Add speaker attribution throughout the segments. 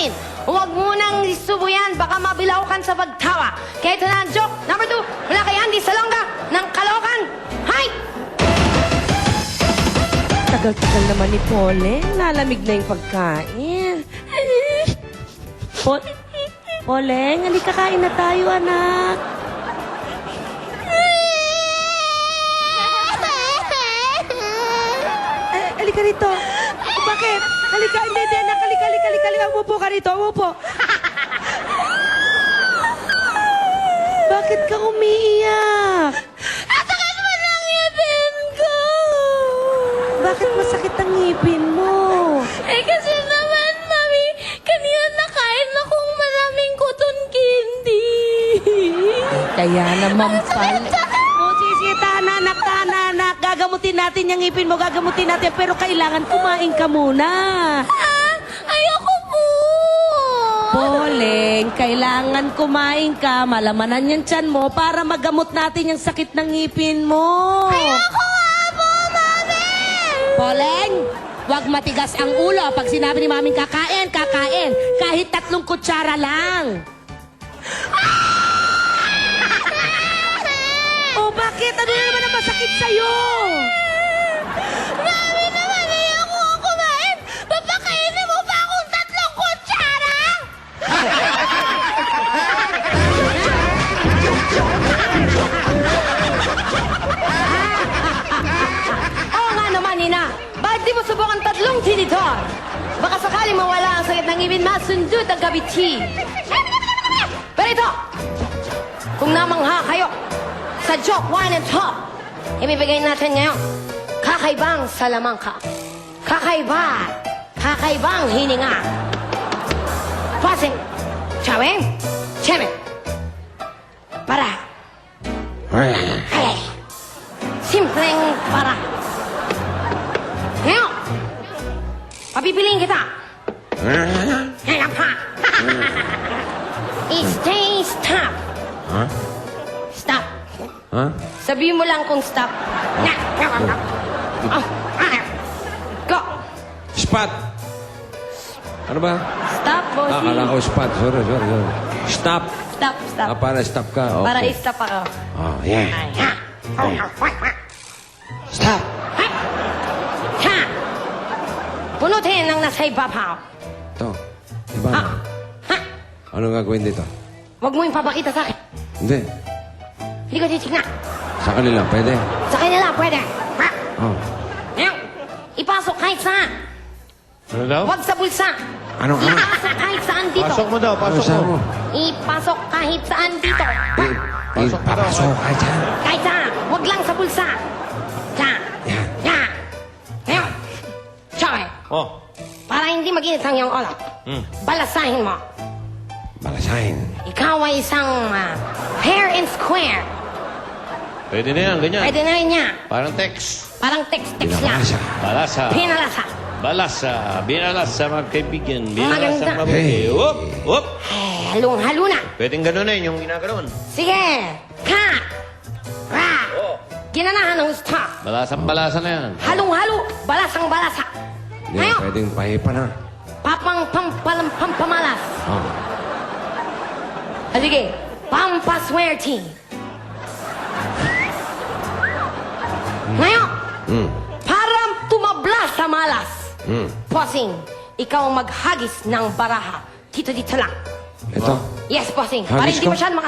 Speaker 1: natin. Huwag mo nang isubuyan, baka mabilaw ka sa pagtawa. Kaya ito na ang joke. Number 2, mula kay Andy Salonga ng Caloocan. Hi!
Speaker 2: Tagal-tagal naman ni Poleng. Lalamig na yung pagkain. Poleng, halika kain na tayo, anak. Halika rito. Bakit? Halika, hindi, anak. Halika. Umupo ka rito, umupo. Bakit ka umiiyak?
Speaker 1: Sakit mo ng ngipin ko!
Speaker 2: Bakit masakit ang ngipin mo?
Speaker 1: Kasi naman, Mami, kanina nakain akong maraming cotton candy.
Speaker 2: Kaya naman pala. O, sige, tahanak. Gagamutin natin yung ngipin mo, gagamutin natin. Pero kailangan kumain ka muna.
Speaker 1: Ayoko po!
Speaker 2: Poleng, kailangan kumain ka. Malamanan yung tiyan mo para magamot natin yung sakit ng ngipin mo.
Speaker 1: Ayoko nga po, Mami!
Speaker 2: Poleng, wag matigas ang ulo. Pag sinabi ni maming kakain. Kahit 3 kutsara lang. Oh, bakit? Ano na naman ang masakit sa'yo?
Speaker 1: Mami naman, ayoko nga kumain! Papakainin mo pa akong 3 kutsara? Oo nga naman, Nina. Bakit di mo subukan 3 tinitor? Baka sakaling mawala ang sakit ng ngipin, masundot ang kabiti. Pero ito, kung namangha kayo sa joke 1 and 2, ibibigay natin ngayon, kakaibang salamangka. Kakaibang hininga. Pasing, chaweng, cheme. Para. Ay. Simpleng para. Ngayon, papipiliin kita. Ngayon pa. Stay, stop.
Speaker 3: Huh?
Speaker 1: Stop.
Speaker 3: Huh?
Speaker 1: Sabihin mo lang kung stop. Go.
Speaker 3: Spot! Ano ba?
Speaker 1: Stop, bossy.
Speaker 3: Akala ko spot. Sorry. Stop!
Speaker 1: Stop.
Speaker 3: Para stop ka. Okay.
Speaker 1: Para i-stop ako.
Speaker 3: Oh, yeah.
Speaker 1: Ay, ha.
Speaker 3: Stop!
Speaker 1: Ha. Punutin ang nasa ibabaw.
Speaker 3: Ito. Diba?
Speaker 1: Ha. Ha.
Speaker 3: Ano gagawin dito?
Speaker 1: Huwag mo ipapakita sa akin.
Speaker 3: Hindi.
Speaker 1: Hindi ko titignan.
Speaker 3: Sa kanila, pwede.
Speaker 1: Sa kanila, pwede. Ha.
Speaker 3: Oh.
Speaker 1: Ngayon, ipasok kahit saan.
Speaker 4: Ano daw?
Speaker 1: Huwag sa bulsa.
Speaker 3: Ano?
Speaker 1: Ipasok kahit saan dito.
Speaker 4: Pasok mo daw, pasok
Speaker 3: Ano
Speaker 4: mo.
Speaker 1: Ipasok kahit saan dito.
Speaker 4: Pasok mo daw.
Speaker 3: Papasok kahit saan.
Speaker 1: Kahit saan. Huwag lang sa bulsa. Yan.
Speaker 3: Yan.
Speaker 1: Yan. Ngayon, Choy,
Speaker 4: Oh.
Speaker 1: para hindi mag-init ang iyong ulo, balasahin mo.
Speaker 3: Balasahin.
Speaker 1: Ikaw ay isang fair and square.
Speaker 4: Pwede na yan, ganyan.
Speaker 1: Pwede na rin niya.
Speaker 4: Parang text.
Speaker 1: Parang text-text lang.
Speaker 3: Binabasa.
Speaker 4: Balasa.
Speaker 1: Pinalasa.
Speaker 4: Balasa. Binalasa, mga kaibigan. Binalasa,
Speaker 1: Maganda.
Speaker 4: mabuti.
Speaker 3: Hey.
Speaker 4: Whoop! Whoop!
Speaker 1: Halong-halo na.
Speaker 4: Pwedeng gano'n eh, yung ginaganon.
Speaker 1: Sige. Ka. Ra.
Speaker 4: Oh.
Speaker 1: Ginanahan ng gusto.
Speaker 4: Balasa na yan.
Speaker 1: Halong-halo. Balasang-balasa.
Speaker 3: Hindi,
Speaker 1: Ngayon,
Speaker 3: pwedeng pahipa na.
Speaker 1: pampamalas.
Speaker 3: Oh.
Speaker 1: Sige. Pampaswerte. Ngayon, para tumabla sa malas. Bossing, ikaw ang maghagis ng baraha. Dito lang.
Speaker 3: Ito.
Speaker 1: Yes, bossing. Para
Speaker 3: Hagis
Speaker 1: hindi
Speaker 3: ko?
Speaker 1: masyadong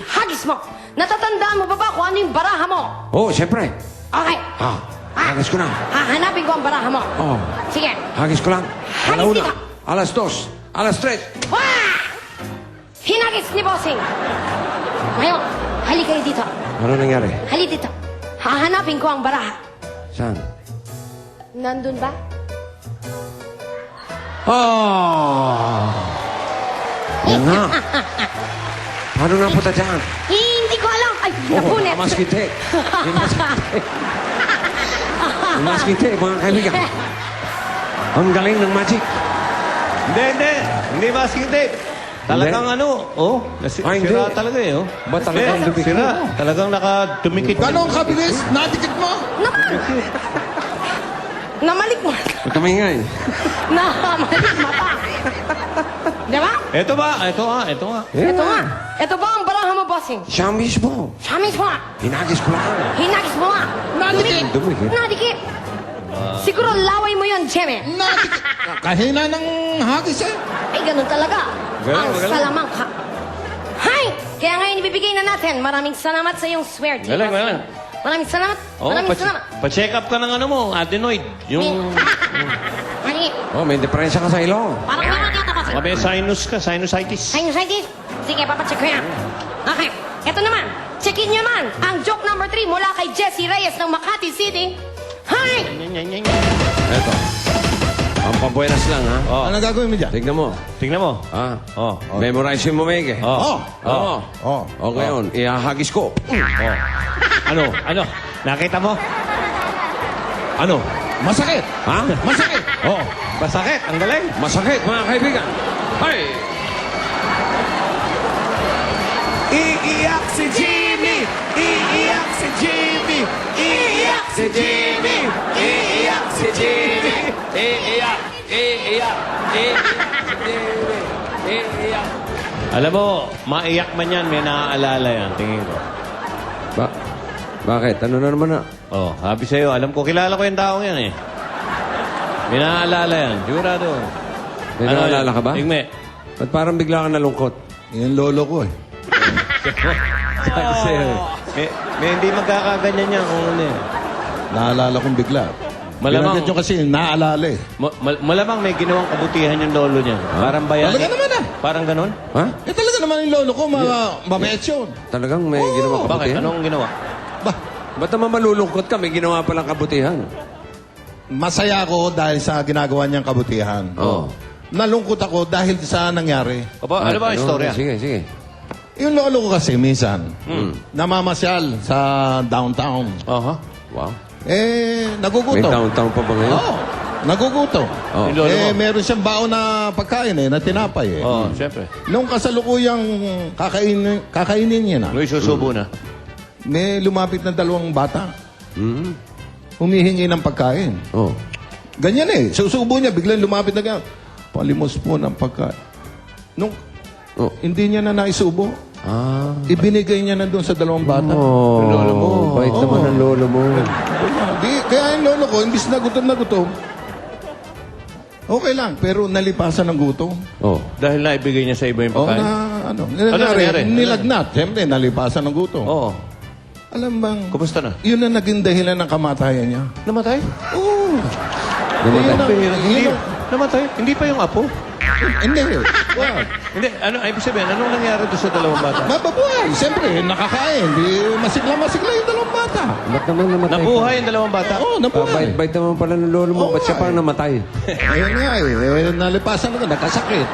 Speaker 1: hagis mo. Natatandaan mo ba ba kung ano yung baraha mo?
Speaker 3: Oh, siyempre.
Speaker 1: Okay.
Speaker 3: Hagis ko na.
Speaker 1: Hahanapin ko ang baraha mo.
Speaker 3: Oh.
Speaker 1: Sige.
Speaker 3: Hagis ko lang.
Speaker 1: Hagis
Speaker 3: Alauna.
Speaker 1: kita.
Speaker 3: Alas 2. Alas 3.
Speaker 1: Wah! Hinagis ni bossing. Ngayon, hali kayo dito.
Speaker 3: Ano nangyari?
Speaker 1: Hali dito. Hahanapin ko ang baraha.
Speaker 3: Saan?
Speaker 1: Nandun ba?
Speaker 3: Oh! Yan nga. Paano nga punta dyan?
Speaker 1: Hindi ko alam. Ay, napunit.
Speaker 3: Maskinte. Maskinte, mga kaibigan. Ang galing ng magic.
Speaker 4: Hindi. Hindi masking tape. Talagang ano, oh,
Speaker 3: Ay, hindi.
Speaker 4: sira talaga eh, oh.
Speaker 3: Ba talagang
Speaker 4: Hindi,
Speaker 3: dumikit?
Speaker 4: sira. Talagang nakadumikit.
Speaker 5: Ganon kabilis, nadikit mo.
Speaker 1: Namalik mo.
Speaker 3: Huwag kami nga eh.
Speaker 1: Namalik mata. Di ba?
Speaker 4: Ito ba? Ito nga.
Speaker 1: Ito nga. Ito ba ang baraha mo, bossing?
Speaker 3: Siya mismo.
Speaker 1: Siya mismo nga.
Speaker 3: Hinagis ko lang.
Speaker 1: Hinagis mo nga.
Speaker 5: Nadikit.
Speaker 3: Dumikit.
Speaker 1: Nadikit. Siguro laway mo yun, Jeme.
Speaker 5: Nadikit. Kahina ng hagis eh.
Speaker 1: Ay, ganun talaga.
Speaker 4: Galing,
Speaker 1: Ang
Speaker 4: galing.
Speaker 1: salamangka. Hay! Kaya ngayon ibibigay na natin. Maraming salamat sa iyong swerte.
Speaker 4: Galing, galing.
Speaker 1: Maraming salamat.
Speaker 4: Oh,
Speaker 1: Maraming salamat.
Speaker 4: pa-check up ka ng ano mo, adenoid. Yung,
Speaker 1: Mani,
Speaker 3: Oh, may diferensya ka sa ilong.
Speaker 1: parang meron yata kasi.
Speaker 4: may sinus ka, sinusitis.
Speaker 1: Sinusitis. Sige, papacheck ko yan. Okay. Ito naman. Checkin niyo naman ang joke number 3 mula kay Jessie Reyes ng Makati City. Hi!
Speaker 3: Eto. Ang pabuenas lang, ha?
Speaker 4: Oh,
Speaker 5: Ano gagawin mo dyan?
Speaker 3: Tignan mo.
Speaker 4: tingnan mo.
Speaker 3: Ah,
Speaker 4: Oh,
Speaker 3: memorize mo maigi.
Speaker 4: oh,
Speaker 3: Oo.
Speaker 5: Oh.
Speaker 3: O ngayon, ihahagis ko.
Speaker 4: Ano? Nakita mo? Ano?
Speaker 5: Masakit.
Speaker 3: Ha?
Speaker 5: Masakit.
Speaker 4: Oh, masakit. Ang galing.
Speaker 3: Masakit, mga kaibigan. Hay!
Speaker 4: Iiyak si Jimmy! Iiyak si Jimmy! Iiyak si Jimmy! Iiyak si Jimmy! Alam mo, maiyak man yan, may naaalala yan, tingin ko.
Speaker 3: Bakit? Ano na naman na?
Speaker 4: Oh, sabi sa'yo, alam ko, kilala ko yung taong yan eh. May naaalala yan, sigurado.
Speaker 3: May naalala ka ba?
Speaker 4: Igme.
Speaker 3: Ba't parang bigla ka nalungkot?
Speaker 5: Yung lolo ko eh.
Speaker 3: Sabi sa'yo eh.
Speaker 4: May hindi magkakaganyan yan kung ano eh.
Speaker 5: Naalala kong bigla.
Speaker 4: Malamang-
Speaker 5: Binanggit nyo kasi naalala eh.
Speaker 4: Malamang may ginawang kabutihan yung lolo niya. Parang bayani.
Speaker 5: Talaga naman ah.
Speaker 4: Parang ganun?
Speaker 3: Ha?
Speaker 5: Eh talaga naman yung lolo ko, mabait yun.
Speaker 3: Talagang may ginawa
Speaker 4: Bakit?
Speaker 3: kabutihan?
Speaker 4: Anong ginawa?
Speaker 5: Bah,
Speaker 3: Ba't naman malulungkot ka? May ginawa palang kabutihan.
Speaker 5: masaya ako dahil sa ginagawa niyang kabutihan.
Speaker 3: Oo.
Speaker 5: Nalungkot ako dahil sa nangyari.
Speaker 4: Ano ba ang istorya?
Speaker 3: Sige, sige.
Speaker 5: Yung lolo ko kasi minsan, namamasyal sa downtown.
Speaker 4: Aha.
Speaker 3: Wow.
Speaker 5: Eh,
Speaker 3: May
Speaker 5: nagugutom.
Speaker 3: downtown pa ba ngayon?
Speaker 5: Oo, nagugutom.
Speaker 3: Oh.
Speaker 4: Yung lolo mo?
Speaker 5: Eh, meron siyang baon na pagkain eh, na tinapay eh.
Speaker 4: Oo, siyempre.
Speaker 5: Nung kasalukuyang kakainin niya na,
Speaker 4: May susubo na.
Speaker 5: may lumapit na dalawang bata.
Speaker 3: Hmm.
Speaker 5: Humihingi ng pagkain.
Speaker 3: Oh.
Speaker 5: Ganyan eh. Susubo niya, biglang lumapit na ganyan. Palimos po ng pagkain. Nung
Speaker 3: Oh.
Speaker 5: hindi niya na naisubo,
Speaker 3: Ah.
Speaker 5: ibinigay niya na doon sa dalawang bata.
Speaker 3: Oh.
Speaker 4: Yung lolo mo.
Speaker 3: Bait naman ng lolo mo.
Speaker 5: Kaya yung lolo ko, imbis na gutom, okay lang. Pero nalipasan ng gutom.
Speaker 3: Oh.
Speaker 4: Dahil naibigay niya sa iba yung
Speaker 5: Oo
Speaker 4: pagkain.
Speaker 5: na,
Speaker 4: nangyari?
Speaker 5: Nilagnat. Siyempre, nalipasan ng gutom.
Speaker 4: Oo.
Speaker 5: Alam bang,
Speaker 4: Kumusta na?
Speaker 5: yun na naging dahilan ng kamatayan niya.
Speaker 4: Namatay?
Speaker 5: Oo.
Speaker 3: Namatay.
Speaker 5: Yun ang-
Speaker 4: Namatay? Hindi pa yung apo?
Speaker 5: Hindi. Wow.
Speaker 4: Hindi. Ibig sabihin, anong nangyari doon sa dalawang bata?
Speaker 5: Mababuhay. Siyempre, nakakain. Di masigla yung dalawang bata.
Speaker 3: Ba't naman namatay?
Speaker 4: Nabuhay yung dalawang bata?
Speaker 5: Oo, nabuhay.
Speaker 3: Bait naman pala ng lolo mo.
Speaker 5: Oo
Speaker 3: Ba't siya
Speaker 5: nga
Speaker 3: parang namatay?
Speaker 5: Ayun nga eh. Nalipasan na nakasakit.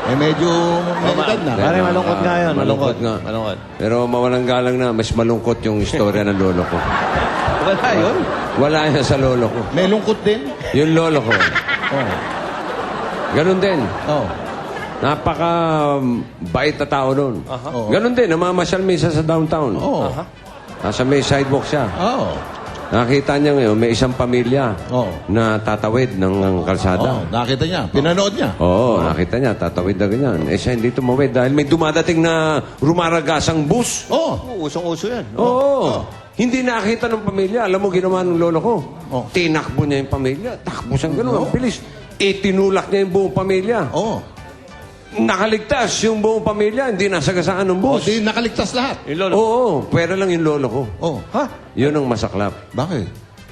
Speaker 5: Eh medyo may edad na.
Speaker 4: Pare, malungkot nga yun.
Speaker 3: Malungkot nga.
Speaker 4: Malungkot.
Speaker 3: Pero mawalang galang na, mas malungkot yung istorya ng lolo ko.
Speaker 4: Wala yun.
Speaker 3: Wala yan sa lolo ko.
Speaker 5: May lungkot din.
Speaker 3: Yung lolo ko,
Speaker 5: Oo.
Speaker 3: ganun din.
Speaker 5: Oh.
Speaker 3: Napaka bait na tao doon.
Speaker 5: Oo.
Speaker 3: Ganun din, namamasyal minsan sa downtown.
Speaker 5: Oo.
Speaker 3: Nasa may sidewalk siya.
Speaker 5: Oo.
Speaker 3: Nakita niya ngayon, may isang pamilya
Speaker 5: Oo.
Speaker 3: na tatawid ng kalsada.
Speaker 5: Oo. Nakita niya. Pinanood niya.
Speaker 3: Oo, nakita niya, tatawid na ganyan. Eh siya hindi tumawid dahil may dumadating na rumaragasang bus.
Speaker 5: Oo.
Speaker 4: Usong-uso yan.
Speaker 3: Oo. Hindi nakita ng pamilya. Alam mo, ginawa ng lolo ko.
Speaker 5: Oh.
Speaker 3: Tinakbo niya yung pamilya. Takbo siyang gano'n. Ang bilis. Itinulak niya yung buong pamilya.
Speaker 5: Oo.
Speaker 3: Nakaligtas yung buong pamilya. Hindi nasagasaan ng
Speaker 5: Oh,
Speaker 3: bus.
Speaker 5: di nakaligtas lahat.
Speaker 4: Yung lolo.
Speaker 3: Oo, pwera lang yung lolo ko.
Speaker 5: Oh.
Speaker 4: Ha?
Speaker 3: Yun ang masaklap.
Speaker 5: Bakit?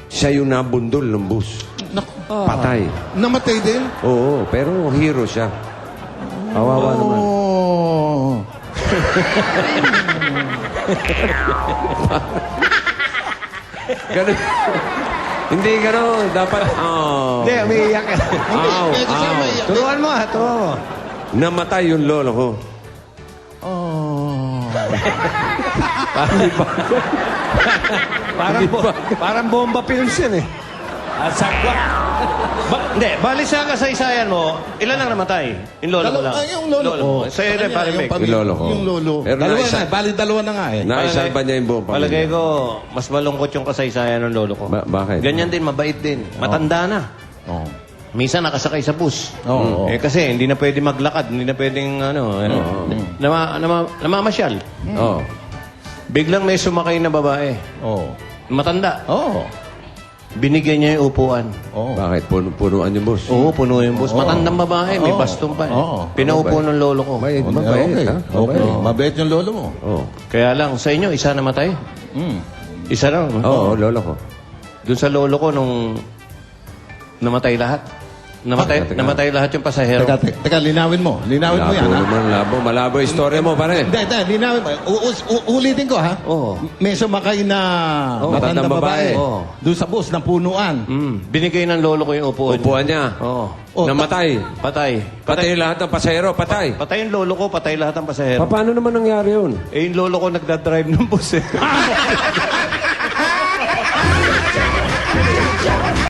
Speaker 3: Siya yung nabundol ng bus.
Speaker 5: Naku.
Speaker 3: Patay.
Speaker 5: Namatay din?
Speaker 3: Oo, pero hero siya. Kawawa naman.
Speaker 5: Oh.
Speaker 3: Ganun. Hindi ganun. Dapat,
Speaker 4: Hindi, umiiyak ka.
Speaker 3: Aw,
Speaker 5: Medyo siya
Speaker 3: aw.
Speaker 5: maiyak.
Speaker 4: Turuan mo, turuan mo.
Speaker 3: Namatay yung lolo ko.
Speaker 5: Oh.
Speaker 4: Parang bomba films yan eh. Asakwa. Hindi, bali sa kasaysayan mo, ilan ang namatay? Yung lolo mo lang.
Speaker 5: Yung lolo ko.
Speaker 4: mo. Sa'yo rin, parang Meg.
Speaker 3: Yung lolo ko.
Speaker 5: Yung lolo.
Speaker 3: Pero
Speaker 5: Dalawa
Speaker 3: naisa-
Speaker 5: na. Bali, dalawa na nga eh.
Speaker 3: Naisalba niya yung buong
Speaker 4: Palagay
Speaker 3: pamilya.
Speaker 4: ko, mas malungkot yung kasaysayan ng lolo ko.
Speaker 3: Bakit?
Speaker 4: Ganyan din, mabait din. Matanda na.
Speaker 5: Oh.
Speaker 4: minsan nakasakay sa bus.
Speaker 5: Oo.
Speaker 4: Eh kasi hindi na pwede maglakad, hindi na pwedeng namamasyal.
Speaker 3: Oo.
Speaker 4: Biglang may sumakay na babae.
Speaker 5: Oo.
Speaker 4: Matanda.
Speaker 5: Oo.
Speaker 4: Binigyan niya yung upuan.
Speaker 5: Oo.
Speaker 3: Bakit? Punuan yung bus?
Speaker 4: Oo, puno yung bus. Matandang babae, may baston pa.
Speaker 5: Oo.
Speaker 4: Pinaupo ng lolo ko.
Speaker 3: Mabait,
Speaker 5: Okay.
Speaker 3: mabait, ha?
Speaker 5: Okay. Mabait yung lolo mo.
Speaker 3: Oo.
Speaker 4: Kaya lang, sa inyo, isa namatay.
Speaker 5: Mm.
Speaker 4: Isa lang.
Speaker 3: Oo, lolo ko.
Speaker 4: Doon sa lolo ko nung namatay lahat.
Speaker 3: Teka.
Speaker 4: Namatay lahat yung pasahero.
Speaker 5: Teka, linawin mo. Linawin mo yan, ha?
Speaker 3: naman, malabo istorya mo, pare.
Speaker 5: Hindi, linawin mo. Ulitin ko, ha?
Speaker 4: Oo.
Speaker 5: May sumakay na matandang babae.
Speaker 4: Oo.
Speaker 5: Doon sa bus ng punuan.
Speaker 4: Binigay ng lolo ko yung upuan.
Speaker 3: Upuan niya.
Speaker 4: Oo.
Speaker 3: Namatay.
Speaker 4: Patay.
Speaker 3: Patay lahat ng pasahero, patay.
Speaker 4: Patay yung lolo ko, patay lahat ng pasahero.
Speaker 3: Paano naman nangyari yun?
Speaker 4: Eh, yung lolo ko nagdadrive ng bus eh.